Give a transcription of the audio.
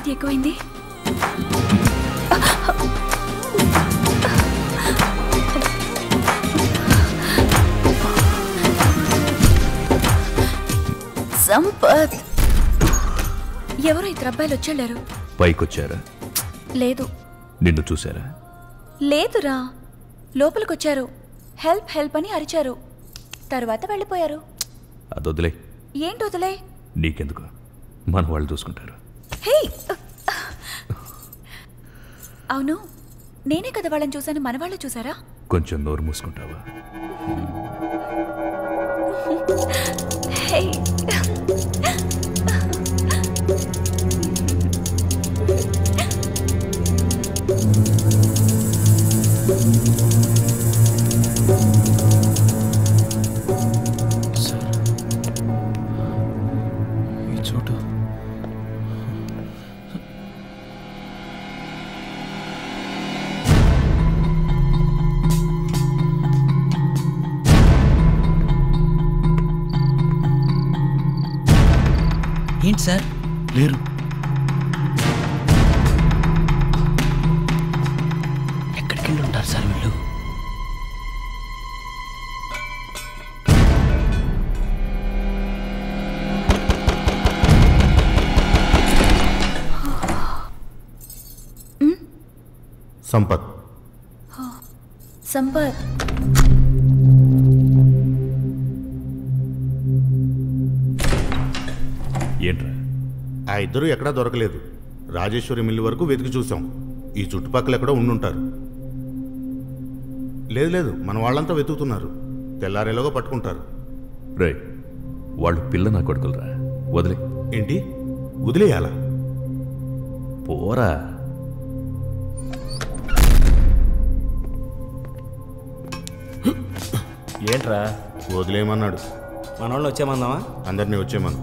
మోతాదు ఎక్కువైంది. సంపత్, ఎవరో ఇద్దరు అబ్బాయిలు వచ్చారు. పైకొచ్చారా? లేదు. నిన్ను చూసారా? లేదురా, లోపలికొచ్చారు. హెల్ప్ హెల్ప్ అని అరిచారు, తర్వాత వెళ్ళిపోయారు. అదొదిలే. ఏంటి వదిలే? నీకెందుకు, మన వాళ్ళు చూసుకుంటారు. హే, అవును, నేనే కదా వాళ్ళని చూశాను, మన వాళ్ళు చూసారా? కొంచెం నోరు మూసుకుంటావా? హే, ఏంటి సార్? లేరు. ఎక్కడికి వెళ్ళి ఉంటారు సార్ వీళ్ళు? సంపత్. సంపత్, ఏంట్రా? ఆ ఇద్దరు ఎక్కడా దొరకలేదు. రాజేశ్వరి మిల్లు వరకు వెతికి చూసాం. ఈ చుట్టుపక్కల ఎక్కడో ఉండుంటారు. లేదు లేదు, మన వాళ్ళంతా వెతుకుతున్నారు. తెల్లారేలోగా పట్టుకుంటారు. రే, వాళ్ళు పిల్ల నా కొడుకులరా, వదిలే. ఏంటి వదిలేయాలా? పోరా. ఏంట్రా వదిలేయమన్నాడు. మన వాళ్ళు వచ్చేమందామా? అందరినీ వచ్చేమను.